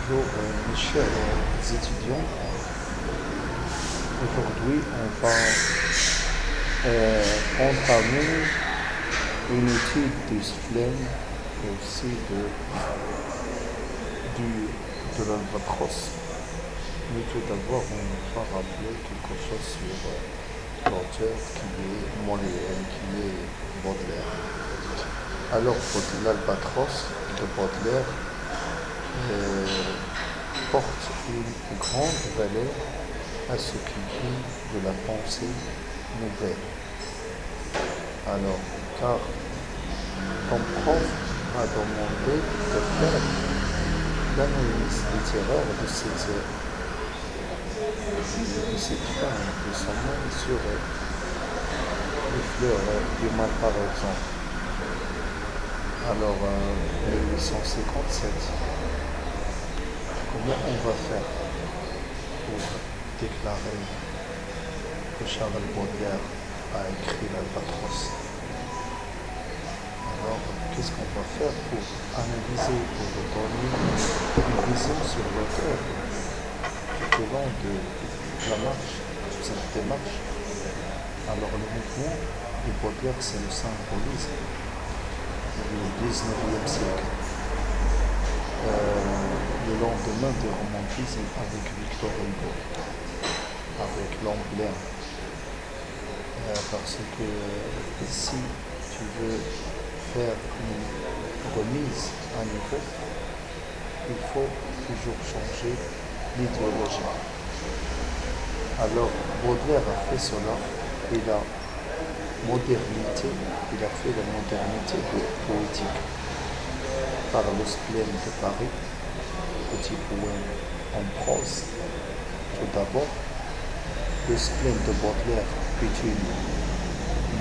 Bonjour mes chers étudiants. Aujourd'hui, on va entamer une étude du sphème et aussi de l'albatros. Mais tout d'abord, on va rappeler quelque chose sur l'auteur qui est Molière, qui est Baudelaire. Alors, l'albatros de Baudelaire porte une grande valeur à ce qui est de la pensée nouvelle. Alors, car ton prof a demandé de faire l'analyse littéraire de cette femme de son nom sur les fleurs du mal, par exemple. Alors, 1857. Comment on va faire pour déclarer que Charles Baudelaire a écrit l'Albatros? Alors, qu'est-ce qu'on va faire pour analyser, pour donner une vision sur l'auteur tout au long de la marche, de cette démarche? Alors, le mouvement de Baudelaire, c'est le symbolisme du 19e siècle. Le lendemain du romantisme avec Victor Hugo, avec l'emblème. Parce que si tu veux faire une remise à niveau, il faut toujours changer l'idéologie. Alors Baudelaire a fait cela, et la modernité, il a fait la modernité poétique par le splendide de Paris, petit poème en prose. Tout d'abord, le splendide de Baudelaire est une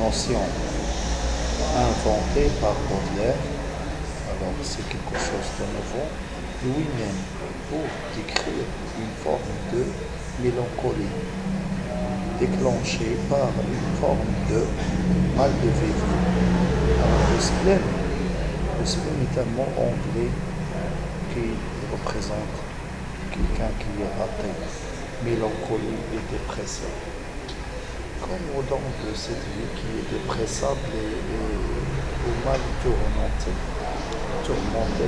notion inventée par Baudelaire. Alors c'est quelque chose de nouveau lui-même pour décrire une forme de mélancolie déclenchée par une forme de mal de vivre. Alors le splendide est un mot anglais qui représente quelqu'un qui est raté, mélancolie et dépression. Comme au long de cette vie qui est dépressable et au mal tourmentée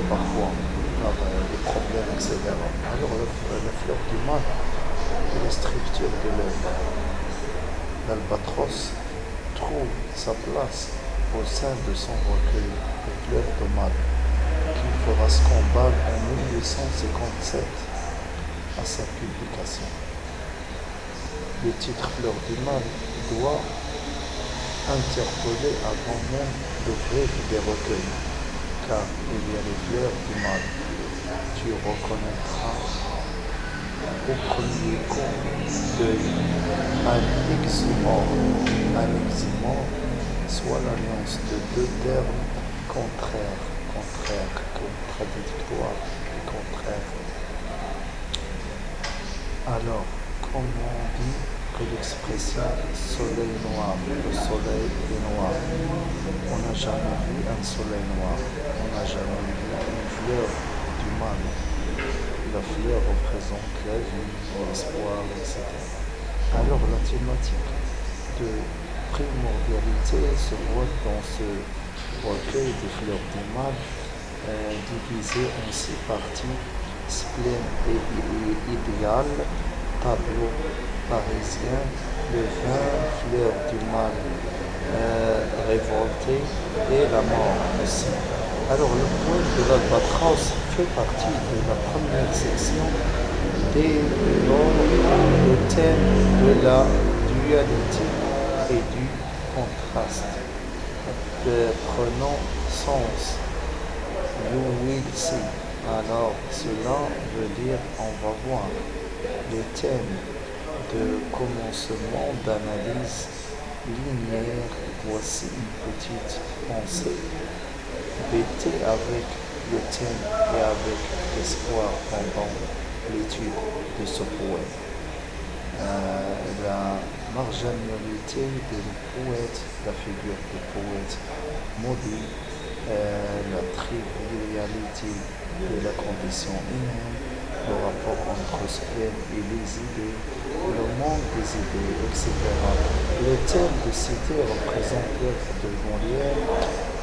parfois par des problèmes, etc. Alors la fleur du mal et la structure de l'œuvre, l'albatros trouve sa place au sein de son recueil de fleurs de mal, qui fera scandale en 1857 à sa publication. Le titre Fleur du mal doit interpeller avant même d'ouvrir des recueils, car il y a les fleurs du mal. Tu reconnaîtras au premier coup d'œil un eximore, soit l'alliance de deux termes contraires, contradictoires et contraires. Alors, comme on dit que l'expression soleil noir, le soleil est noir, on n'a jamais vu un soleil noir, on n'a jamais vu une fleur du mal. La fleur représente la vie, l'espoir, etc. Alors la thématique de primordialité se voit dans ce recueil des fleurs du mal, divisé en 6 parties: splène et idéal, tableau parisien, le vin, fleur du mal révolté et la mort aussi. Alors le poème de l'Albatros fait partie de la première section dès lors le thème de la dualité et du contraste, prenant sens. You will see. Alors cela veut dire on va voir. Le thème de commencement d'analyse linéaire, voici une petite pensée bêtée avec le thème et avec l'espoir pendant l'étude de ce poème. La marginalité du poète, la figure du poète maudit, la trivialité de la condition humaine, le rapport entre spleen et les idées, le monde des idées, etc. Le thème de cité représente l'œuvre de Molière.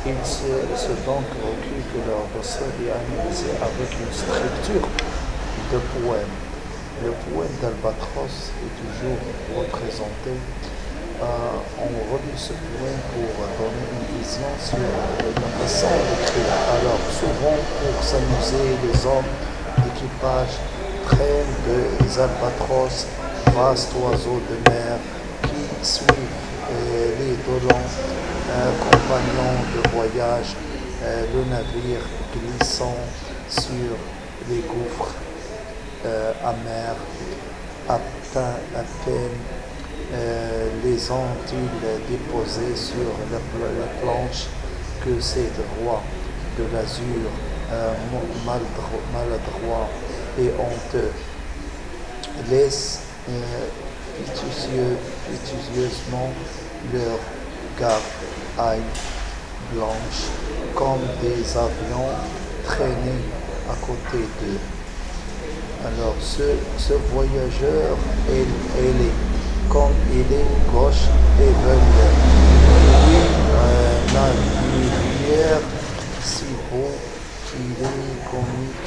Il se donc recueille que leur ressort est analysé avec une structure de poème. Le poème d'Albatros est toujours représenté. On relit ce poème pour donner une vision sur la façon d'écrire. Alors, souvent, pour s'amuser, les hommes d'équipage prennent des albatros, vastes oiseaux de mer, qui suivent les dolents compagnons de voyage, le navire glissant sur les gouffres amers, à peine les ont-ils déposés sur la planche que ces rois de l'azur maladroits et honteux laissent piteusement leur garde blanche comme des avions traînés à côté d'eux. Alors ce voyageur est comme il est gauche et veule. Oui, la lumière si beau qu'il est comique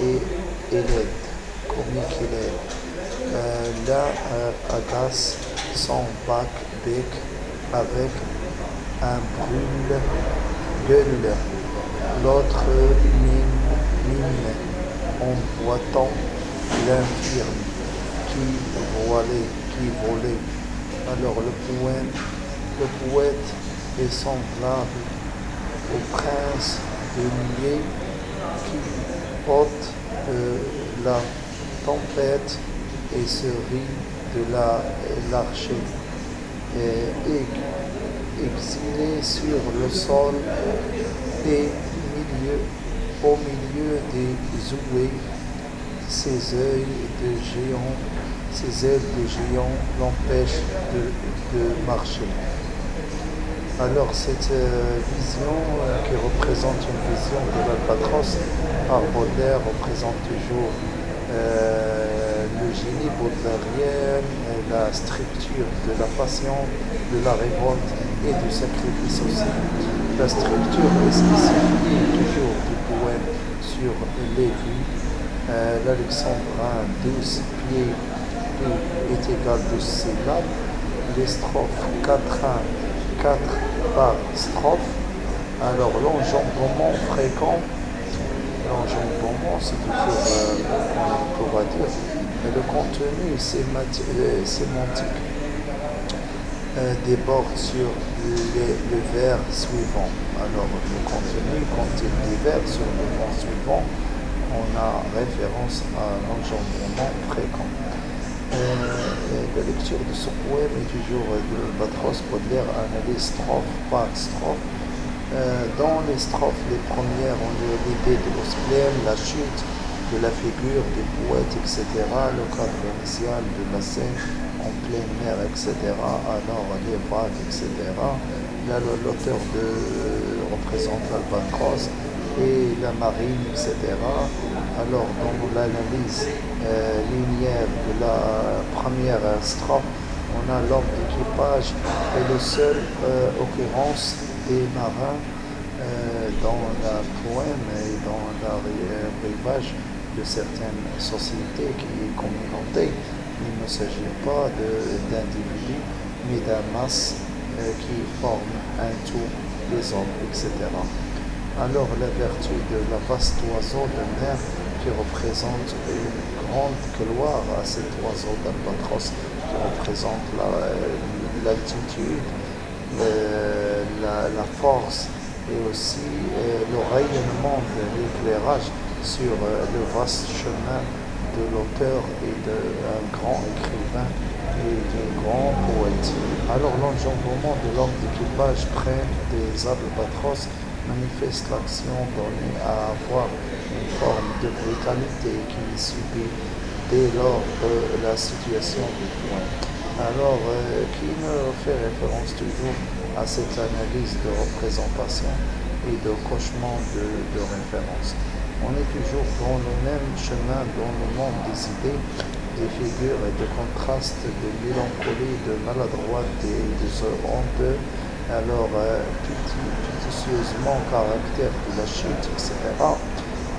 et laide. Comique et laide. Là agace son bec avec un brûle-gueule. L'autre mime en boitant l'infirme qui volait. Alors le poète est semblable au prince de nuée qui porte la tempête et se rit de l'archer. Exilé sur le sol et au milieu des ouées, ses ailes de géant l'empêchent de marcher. Alors cette vision qui représente une vision de l'albatros par Baudelaire représente toujours le génie baudelairien, la structure de la passion, de la révolte et du sacrifice aussi. La structure est spécifique toujours du poème sur les vues. L'alexandrin 12 pieds est égal à 12 syllabes. Les strophes 4 par strophe. Alors l'enjambement fréquent, c'est toujours, on pourra dire, le contenu sémantique déborde sur le vers suivant. Alors le contenu, quand il déborde sur le vers suivant, on a référence à l'enjambement fréquent. La lecture de ce poème est toujours de l'albatros. Baudelaire analyse strophe par strophe. Dans les strophes, les premières, on a l'idée de l'osplème, la chute de la figure des poètes, etc., le cadre initial de la scène en pleine mer, etc., alors les vagues, etc. Là, l'auteur représente l'albatros et la marine, etc. Alors, dans l'analyse linéaire de la première strophe, on a l'homme d'équipage et le seul occurrence des marins dans le poème et dans l'arrivage de certaines sociétés qui est communauté. Il ne s'agit pas d'individus, mais d'un masse qui forme un tout, les hommes, etc. Alors la vertu de la vaste oiseau de mer qui représente une grande gloire à cet oiseau d'albatros, qui représente l'altitude, la force et aussi le rayonnement de l'éclairage sur le vaste chemin de l'auteur et d'un grand écrivain et d'un grand poète. Alors l'enjambement de l'homme d'équipage près des albatros manifeste l'action donnée à avoir une forme de brutalité qui est subie dès lors de la situation du point. Alors, qui me fait référence toujours à cette analyse de représentation et de cochement de référence. On est toujours dans le même chemin, dans le monde des idées, des figures et de contrastes, de mélancolie, de maladroite et de honteux. Alors, puticieusement caractère de la chute, etc.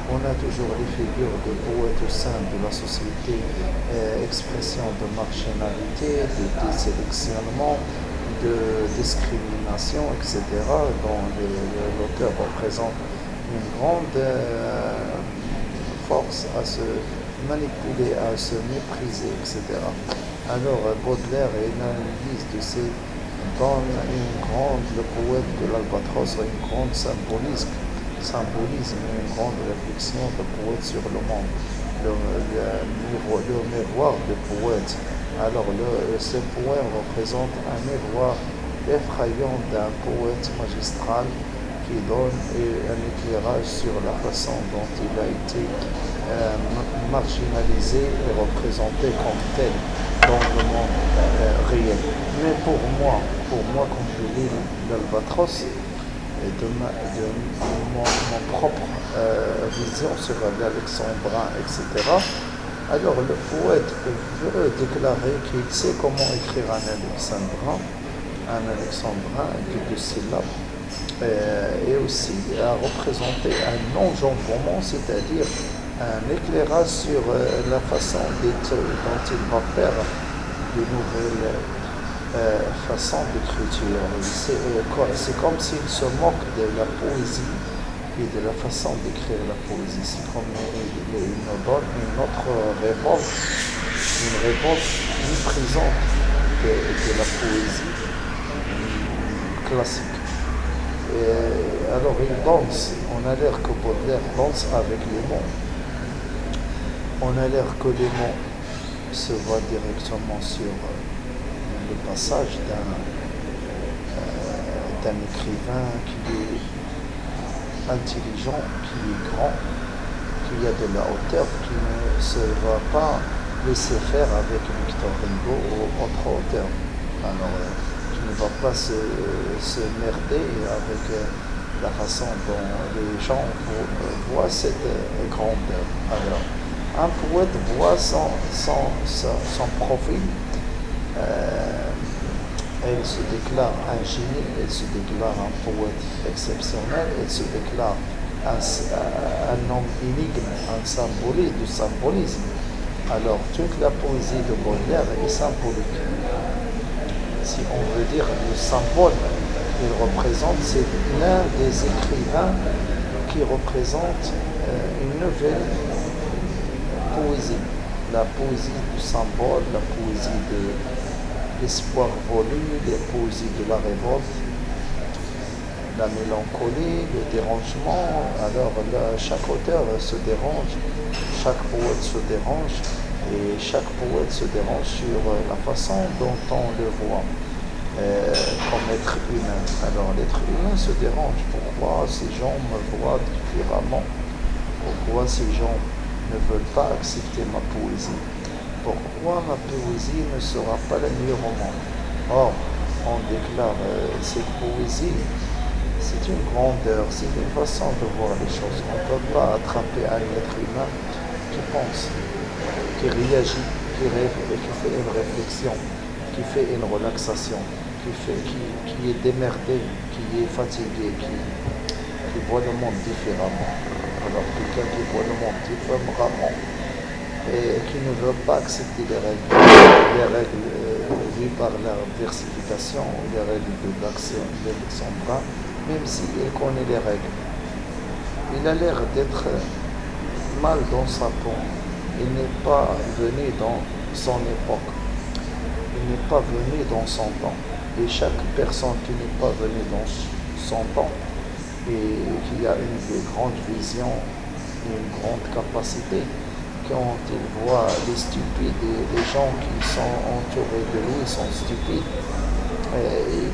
On a toujours les figures de poètes au sein de la société, expression de marginalité, de désélectionnement, de discrimination, etc., dont l'auteur représente une grande force à se manipuler, à se mépriser, etc. Alors, Baudelaire et l'analyse de ces donne une grande, le poète de l'Albatros a une grande symbolisme, une grande réflexion de poète sur le monde, le miroir du poète. Alors, ce poème représente un miroir effrayant d'un poète magistral qui donne un éclairage sur la façon dont il a été marginalisé et représenté comme tel dans le monde réel. Mais pour moi, quand je lis l'Albatros, mon propre vision sur l'Alexandrin, etc., alors le poète veut déclarer qu'il sait comment écrire un alexandrin de 2 syllabes, et aussi à représenter un enjambement, c'est-à-dire un éclairage sur la façon dont il va faire de nouvelles façons d'écriture. C'est comme s'il se moque de la poésie et de la façon d'écrire la poésie. C'est comme il nous donne une autre révolte, méprisante de la poésie classique. Alors il danse, on a l'air que Baudelaire danse avec les mots. On a l'air que les mots se voient directement sur le passage d'un écrivain qui est intelligent, qui est grand, qui a de la hauteur, qui ne se va pas laisser faire avec Victor Hugo ou autre auteur. Alors, qui ne va pas se merder avec la façon dont les gens voient cette grandeur. Alors, un poète voit son profil, elle se déclare un génie, elle se déclare un poète exceptionnel, elle se déclare un homme énigme, un symbolisme. Alors, toute la poésie de Baudelaire est symbolique. Si on veut dire le symbole qu'il représente, c'est l'un des écrivains qui représente une nouvelle poésie. La poésie du symbole, la poésie de l'espoir volé, la poésie de la révolte, la mélancolie, le dérangement. Alors chaque auteur se dérange, chaque poète se dérange, et chaque poète se dérange sur la façon dont on le voit comme être humain. Alors l'être humain se dérange. Pourquoi ces gens me voient différemment? Pourquoi ces gens ne veulent pas accepter ma poésie? Pourquoi ma poésie ne sera pas la meilleure au monde? Or, on déclare cette poésie, c'est une grandeur, c'est une façon de voir les choses. On ne peut pas attraper un être humain qui pense, qui réagit, qui fait une réflexion, qui fait une relaxation, qui est démerdé, qui est fatigué, qui voit le monde différemment. Alors quelqu'un qui voit le monde différemment et qui ne veut pas accepter les règles vues par la versification, les règles de l'Alexandrin, même s'il connaît les règles. Il a l'air d'être mal dans sa peau. Il n'est pas venu dans son époque. Il n'est pas venu dans son temps. Et chaque personne qui n'est pas venue dans son temps et qui a une grande vision, une grande capacité, quand il voit les stupides et les gens qui sont entourés de lui sont stupides et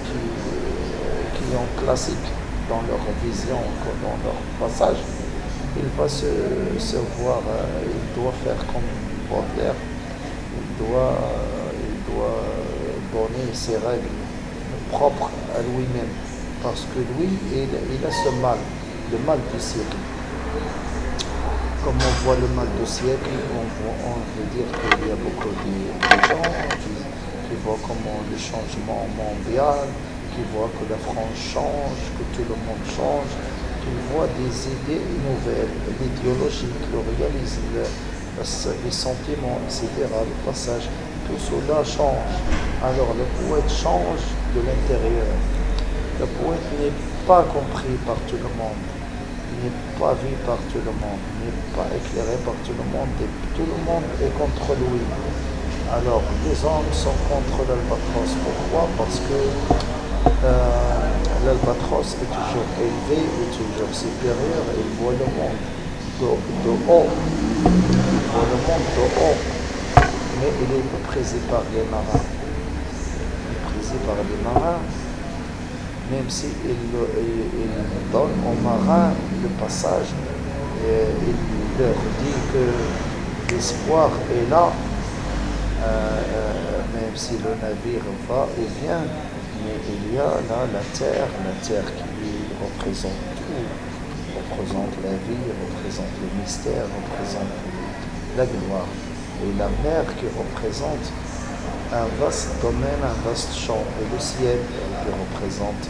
qui ont classique dans leur vision, dans leur passage, il va se voir, il doit faire comme Baudelaire, il doit donner ses règles propres à lui-même, parce que lui, il a ce mal, le mal du siècle. comme on voit le mal de siècle, on veut dire qu'il y a beaucoup de gens qui voient comment le changement mondial, qui voient que la France change, que tout le monde change, qui voient des idées nouvelles, l'idéologie, le réalisme, les sentiments, etc., le passage, tout cela change. Alors le poète change de l'intérieur. Le poète n'est pas compris par tout le monde, n'est pas vu par tout le monde, n'est pas éclairé par tout le monde, et tout le monde est contre lui. Alors, les hommes sont contre l'albatros. Pourquoi? Parce que l'albatros est toujours élevé, est toujours supérieur, et il voit le monde de haut. Il voit le monde de haut. Mais il est méprisé par les marins. Méprisé par les marins, même s'il donne aux marins le passage, il leur dit que l'espoir est là, même si le navire va et vient, mais il y a là la terre qui représente tout, représente la vie, représente le mystère, représente la gloire, et la mer qui représente un vaste domaine, un vaste champ, et le ciel qui représente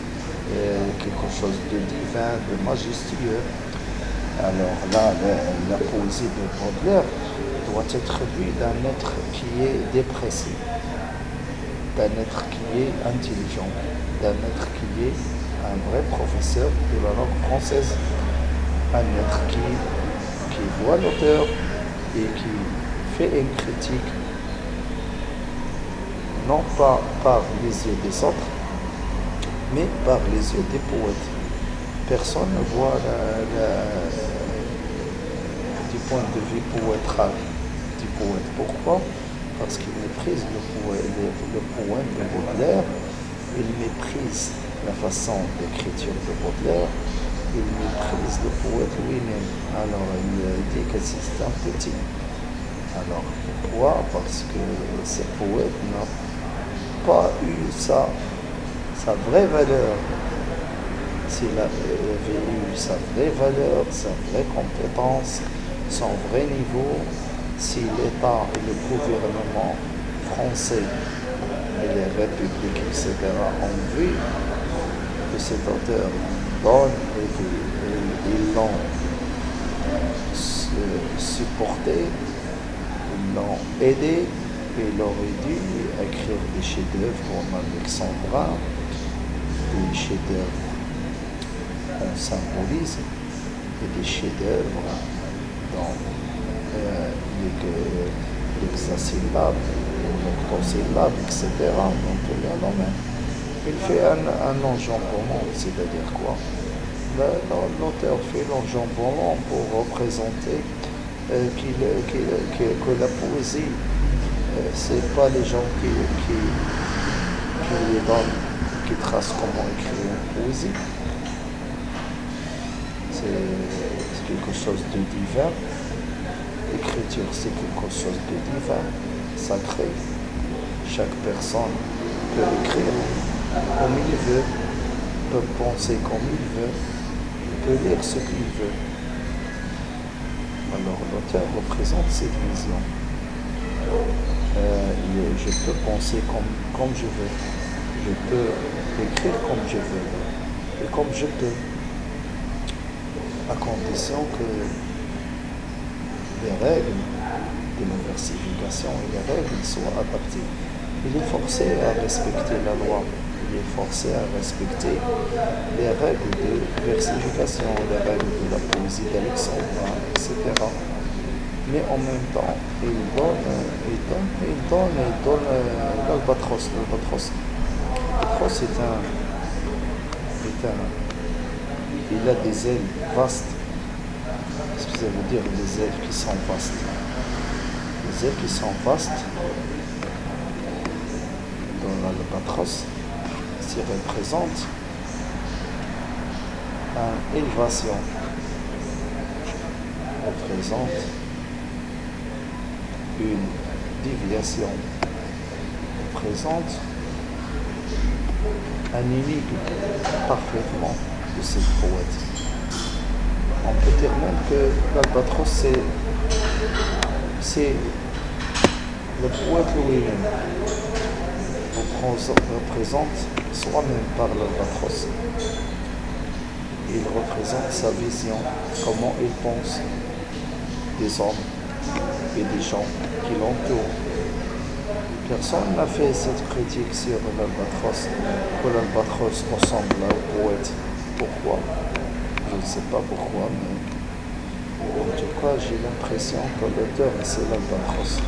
quelque chose de divin, de majestueux. Alors là, la poésie de Baudelaire doit être vue d'un être qui est dépressif, d'un être qui est intelligent, d'un être qui est un vrai professeur de la langue française, un être qui voit l'auteur et qui fait une critique, non pas par les yeux des autres, mais par les yeux des poètes. Personne ne voit du point de vue poétral du poète. Pourquoi? Parce qu'il méprise le poème de Baudelaire, il méprise la façon d'écriture de Baudelaire, il méprise le poète lui-même. Alors il dit que c'est un petit. Alors pourquoi? Parce que ce poète n'a pas eu sa vraie valeur. S'il avait eu sa vraie valeur, sa vraie compétence, son vrai niveau, si l'État et le gouvernement français et les républiques, etc., ont vu que cet auteur donne et ils l'ont supporté, ils l'ont aidé, et il aurait dû écrire des chefs-d'œuvre comme Alexandrin, des chefs-d'œuvre en symbolisme, et des chefs-d'œuvre dans l'hexasyllabe, l'octosyllabe, etc. Donc il fait un enjambement, c'est-à-dire quoi? L'auteur fait l'enjambement pour représenter que la poésie, c'est pas les gens qui lui donnent, qui tracent comment écrire une poésie. C'est quelque chose de divin. L'écriture, c'est quelque chose de divin, sacré. Chaque personne peut écrire comme il veut, peut penser comme il veut, peut lire ce qu'il veut. Alors l'auteur représente cette vision. Je peux penser comme je veux. Je peux écrire comme je veux et comme je peux, à condition que les règles de la versification et les règles soient adaptées. Il est forcé à respecter la loi, il est forcé à respecter les règles de versification, les règles de la poésie d'Alexandre, etc. Mais en même temps, il donne l'albatros. L'albatros il a des ailes vastes. Ce que ça veut dire des ailes qui sont vastes. Les ailes qui sont vastes dans l'albatros, ça représente une élévation, représente une déviation, représente un énigme parfaitement de cette poète. On peut dire même que l'albatros, c'est le poète lui-même. Représente soi-même par l'albatros. Il représente sa vision, comment il pense des hommes et des gens qui l'entourent. Personne n'a fait cette critique sur l'albatros, que l'albatros ressemble au poète. Pourquoi? Je ne sais pas pourquoi, mais en tout cas, j'ai l'impression que l'auteur, c'est l'albatros.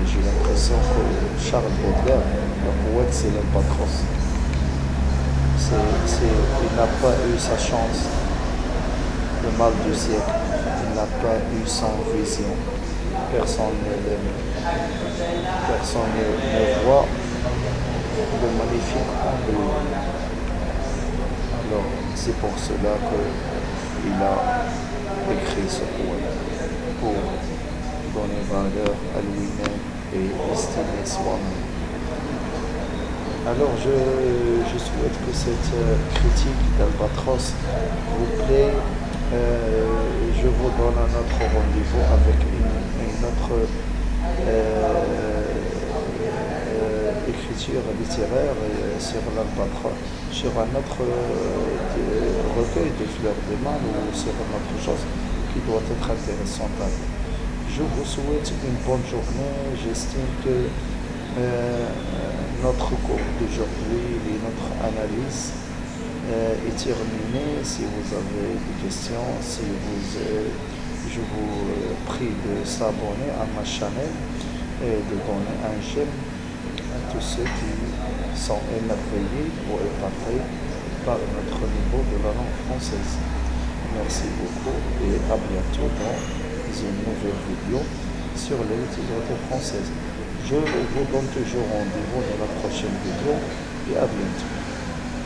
J'ai l'impression que Charles Baudelaire, le poète, c'est l'albatros. Il n'a pas eu sa chance, le mal du siècle. Il n'a pas eu sa vision. Personne ne l'aime. Personne ne voit le magnifique en lui. Alors, c'est pour cela qu'il a écrit ce poème, pour donner valeur à lui-même et estimer soi-même. Alors, je souhaite que cette critique d'Albatros vous plaît. Je vous donne un autre rendez-vous avec une autre écriture littéraire sur l'Albatros, sur un autre recueil de fleurs de mal ou sur une autre chose qui doit être intéressante à vous. Je vous souhaite une bonne journée. J'estime que notre cours d'aujourd'hui et notre analyse est terminée. Si vous avez des questions, je vous prie de s'abonner à ma chaîne et de donner un j'aime à tous ceux qui sont émerveillés ou épatés par notre niveau de la langue française. Merci beaucoup et à bientôt dans une nouvelle vidéo sur les littératures françaises. Je vous donne toujours rendez-vous dans la prochaine vidéo et à bientôt.